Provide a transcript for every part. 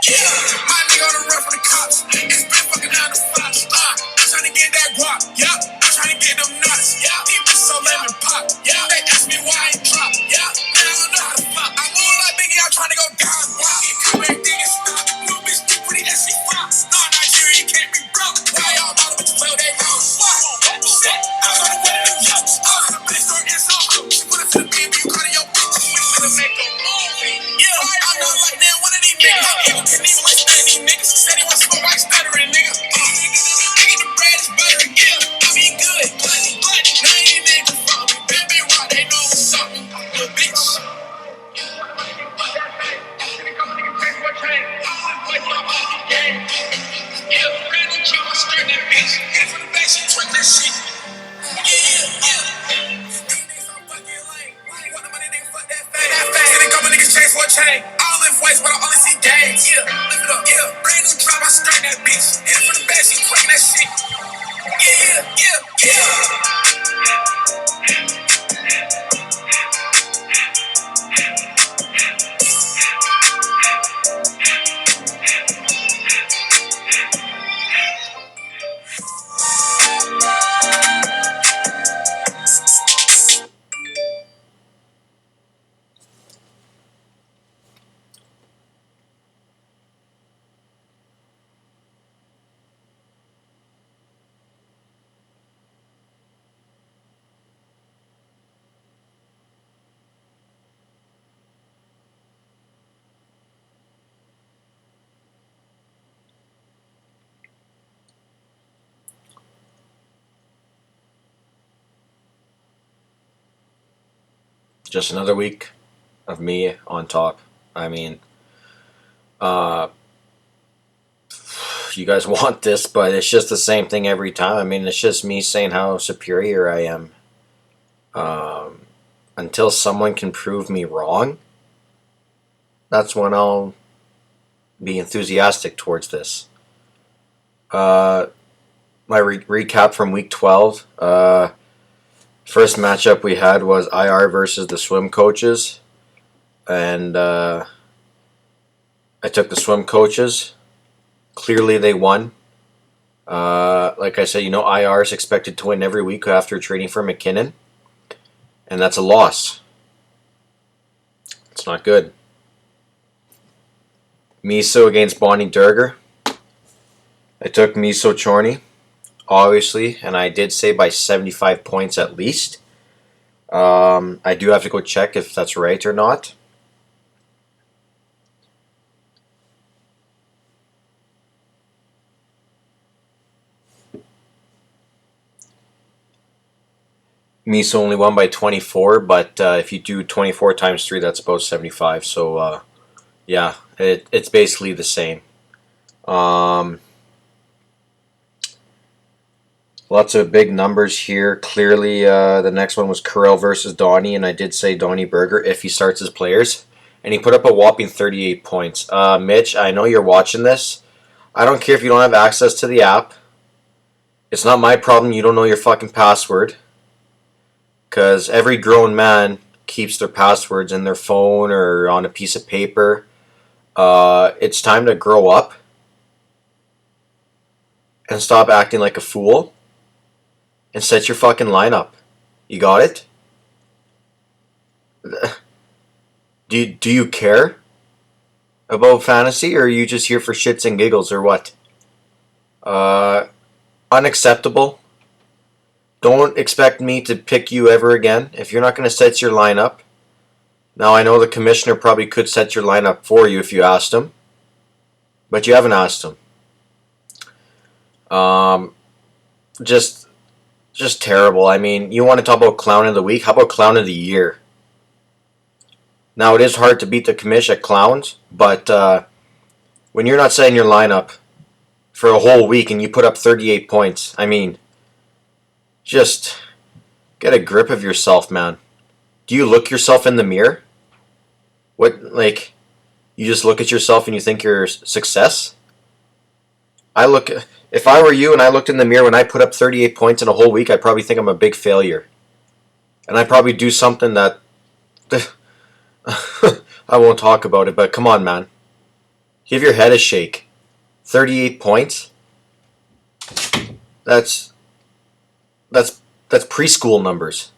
Yeah, my nigga on the run from the cops. It's been fucking down the fox. I'm trying to get that guap. Yeah, I'm trying to get them nuts. Yeah, these bitches so lame and pop. Yeah, they ask me why I ain't drop. Yeah, now I don't know how to flop. I move like Biggie, I'm trying to go down. Wow, you come back, then and stop. New bitch, stick pretty as she fox. No, Nigeria, you can't be broke. Why y'all bother with the play they know? What? Shit, I was on the way to the yokes. I was on the bitch store in Soho. She put it to the BB, you call it your bitch. We finna make a movie. Yeah, I'm not like that, one of these niggas. Can't even listen to these niggas. Said he wants to smoke like stuttering, nigga. I get the bread, it's butter, yeah. I be good, but now these niggas follow me. Baby rock, they know what's up, little bitch. Yeah, brand new chick, I skirt that bitch. Hit from the back, she twerk that shit. Yeah. These niggas so fucking lame. Want the money, they fuck that fast. Then a couple niggas chase for a chain. I don't lift weights, but I only see games. Yeah, lift it up. Yeah, brand new drop, I skirt that bitch. Hit from the back, she twerk that shit. Yeah. Just another week of me on top. I mean, uh, you guys want this, but it's just the same thing every time. I mean, it's just me saying how superior I am. Until someone can prove me wrong, that's when I'll be enthusiastic towards this. My recap from week 12. First matchup we had was IR versus the swim coaches. And I took the swim coaches. Clearly they won. Like I said, IR is expected to win every week after trading for McKinnon. And that's a loss. It's not good. Miso against Bonnie Durger. I took Miso Chorney, obviously, and I did say by 75 points at least. I do have to go check if that's right or not. Miso only won by 24, but if you do 24 times 3, that's about 75. So, yeah, it's basically the same. Lots of big numbers here. Clearly, the next one was Carell versus Donnie, and I did say Donnie Berger if he starts his players. And he put up a whopping 38 points. Mitch, I know you're watching this. I don't care if you don't have access to the app. It's not my problem you don't know your fucking password. Because every grown man keeps their passwords in their phone or on a piece of paper. It's time to grow up and stop acting like a fool and set your fucking lineup. You got it? Do you care about fantasy, or are you just here for shits and giggles, or what? Unacceptable. Don't expect me to pick you ever again if you're not going to set your lineup. Now, I know the commissioner probably could set your lineup for you if you asked him, but you haven't asked him. Just terrible. I mean, you want to talk about clown of the week? How about clown of the year? Now, it is hard to beat the commish at clowns, but when you're not setting your lineup for a whole week and you put up 38 points, I mean, just get a grip of yourself, man. Do you look yourself in the mirror? You just look at yourself and you think you're a success? If I were you and I looked in the mirror when I put up 38 points in a whole week, I'd probably think I'm a big failure. And I'd probably do something that I won't talk about it, but come on, man. Give your head a shake. 38 points? That's preschool numbers.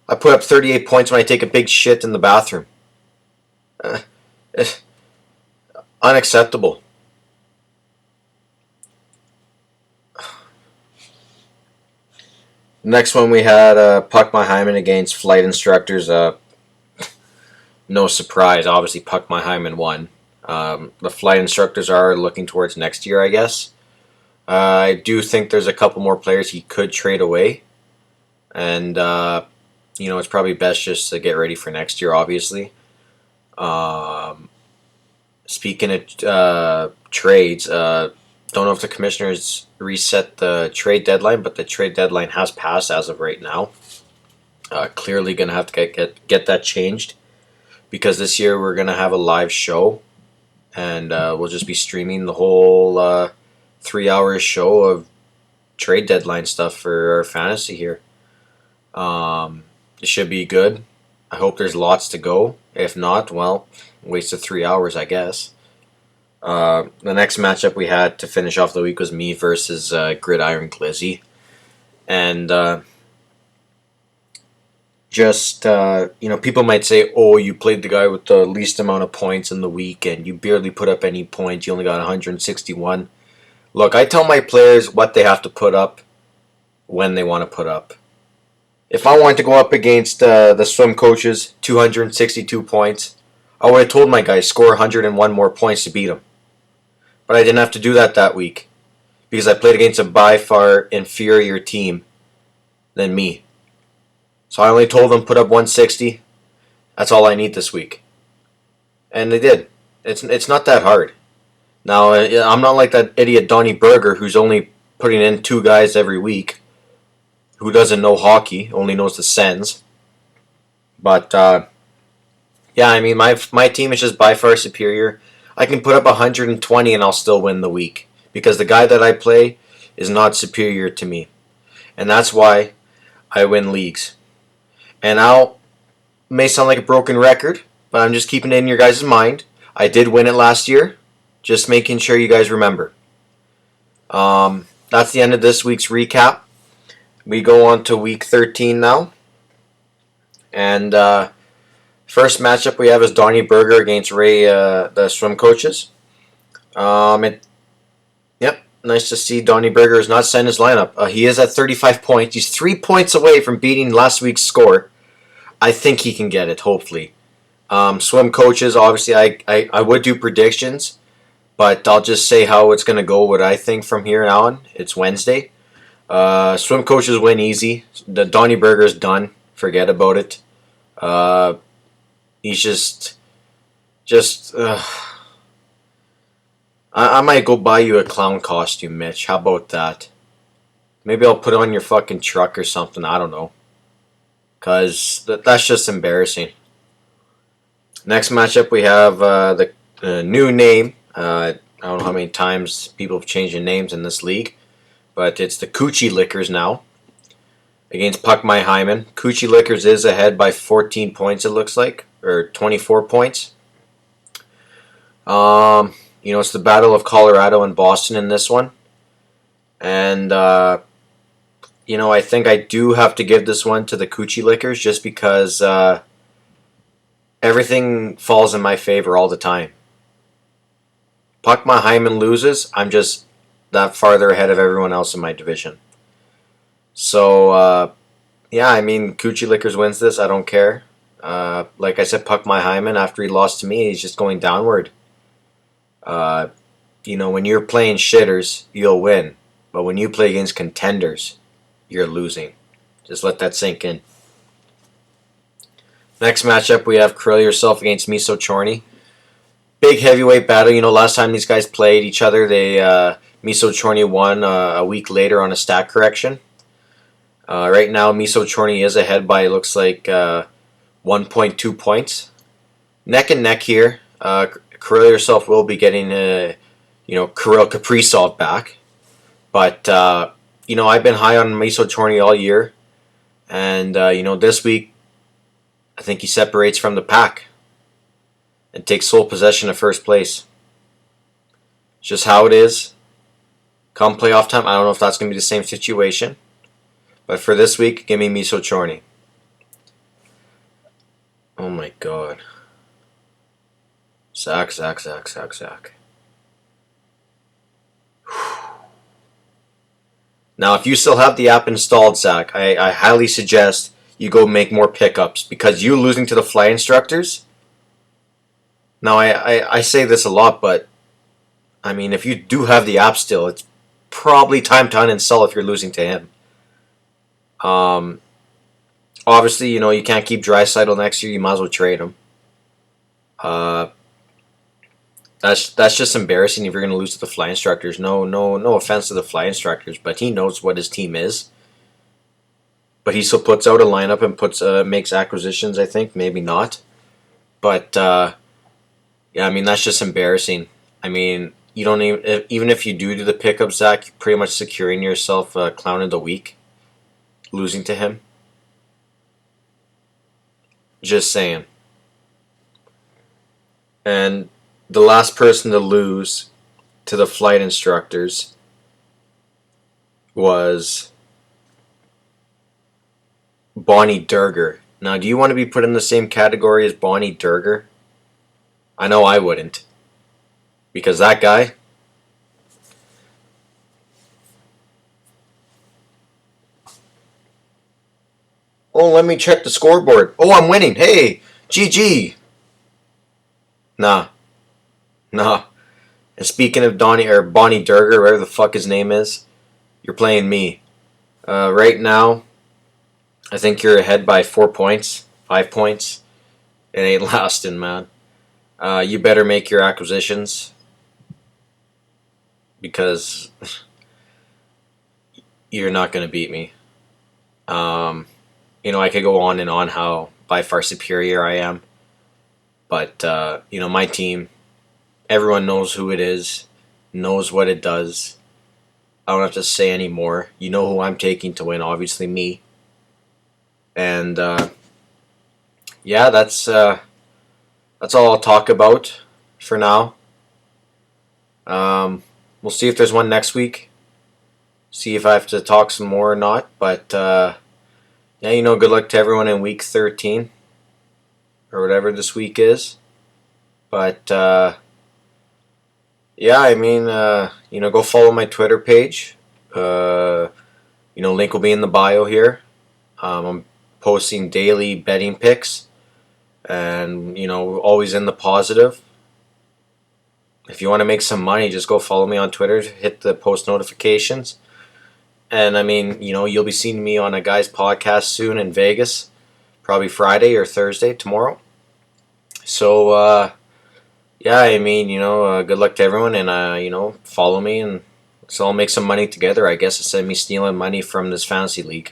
I put up 38 points when I take a big shit in the bathroom. Uh, Unacceptable. Next one we had Puck Hyman against Flight Instructors. No surprise, obviously Puck Hyman won. The Flight Instructors are looking towards next year, I guess. I do think there's a couple more players he could trade away. And, it's probably best just to get ready for next year, obviously. Speaking of trades, don't know if the Commissioners reset the trade deadline, but the trade deadline has passed as of right now. Clearly going to have to get that changed because this year we're going to have a live show and we'll just be streaming the whole 3 hour show of trade deadline stuff for our fantasy here. It should be good. I hope there's lots to go. If not, well, waste of 3 hours, I guess. The next matchup we had to finish off the week was me versus Gridiron Glizzy. And people might say, oh, you played the guy with the least amount of points in the week and you barely put up any points. You only got 161. Look, I tell my players what they have to put up when they want to put up. If I wanted to go up against the swim coaches, 262 points, I would have told my guys score 101 more points to beat them. But I didn't have to do that week because I played against a by far inferior team than me. So I only told them put up 160. That's all I need this week. And they did. It's not that hard. Now, I'm not like that idiot Donnie Berger who's only putting in 2 guys every week, who doesn't know hockey, only knows the Sens. But, my team is just by far superior. I can put up 120 and I'll still win the week because the guy that I play is not superior to me. And that's why I win leagues. And may sound like a broken record, but I'm just keeping it in your guys' mind. I did win it last year. Just making sure you guys remember. That's the end of this week's recap. We go on to week 13 now. And first matchup we have is Donnie Berger against Ray, the swim coaches. Nice to see Donnie Berger has not sent his lineup. He is at 35 points. He's 3 points away from beating last week's score. I think he can get it, hopefully. Swim coaches, obviously, I would do predictions, but I'll just say how it's going to go, what I think from here on. It's Wednesday. Swim coaches win easy. The Donnie Berger's done. Forget about it. He's just I might go buy you a clown costume, Mitch. How about that? Maybe I'll put it on your fucking truck or something. I don't know. Because that's just embarrassing. Next matchup, we have the new name. I don't know how many times people have changed their names in this league. But it's the Coochie Lickers now. Against Puck Hyman. Coochie Lickers is ahead by 14 points, it looks like. Or 24 points. It's the Battle of Colorado and Boston in this one. And, I think I do have to give this one to the Coochie Lickers just because everything falls in my favor all the time. Puck Hyman loses, I'm just that farther ahead of everyone else in my division. So, Coochie Lickers wins this. I don't care. Like I said, Puck Hyman, after he lost to me, he's just going downward. When you're playing shitters, you'll win. But when you play against contenders, you're losing. Just let that sink in. Next matchup, we have Curl Yourself against Miso Chorny. Big heavyweight battle. Last time these guys played each other, Miso Chorny won a week later on a stat correction. Right now, Miso Chorny is ahead by, it looks like, 1.2 points. Neck and neck here. Curl Yourself will be getting, Kirill Kaprizov back. But, I've been high on Miso Chorny all year. And, this week, I think he separates from the pack and takes sole possession of first place. just how it is. Come playoff time, I don't know if that's going to be the same situation. But for this week, give me Miso Chorny. Oh my god. Zach. Now, if you still have the app installed, Zach, I highly suggest you go make more pickups because you losing to the fly instructors. Now, I say this a lot, but I mean, if you do have the app still, it's probably time to uninstall if you're losing to him. Obviously, you know, you can't keep Draisaitl next year. You might as well trade him. That's just embarrassing if you're going to lose to the fly instructors. No offense to the fly instructors, but he knows what his team is. But he still puts out a lineup and makes acquisitions. I think maybe not, but yeah, I mean that's just embarrassing. I mean, you don't even if you do the pickup, Zach, you're pretty much securing yourself a clown of the week, losing to him. Just saying. And the last person to lose to the flight instructors was Bonnie Durger. Now, do you want to be put in the same category as Bonnie Durger? I know I wouldn't. Because that guy... Oh, let me check the scoreboard. Oh, I'm winning. Hey, GG. Nah. And speaking of Bonnie Durger, whatever the fuck his name is, you're playing me. Right now, I think you're ahead by 4 points, 5 points. It ain't lasting, man. You better make your acquisitions because you're not going to beat me. You know, I could go on and on how by far superior I am. But, you know, my team, everyone knows who it is, knows what it does. I don't have to say any more. You know who I'm taking to win, obviously me. And, yeah, that's all I'll talk about for now. We'll see if there's one next week. See if I have to talk some more or not. But, yeah, you know, good luck to everyone in week 13. Or whatever this week is. But, yeah, I mean, you know, go follow my Twitter page. You know, link will be in the bio here. I'm posting daily betting picks. And, you know, always in the positive. If you want to make some money, just go follow me on Twitter. Hit the post notifications. And, I mean, you know, you'll be seeing me on a guy's podcast soon in Vegas. Probably Friday or Thursday, tomorrow. So, yeah, I mean, you know, good luck to everyone. And, you know, follow me. And so I'll make some money together, I guess, instead of me stealing money from this fantasy league.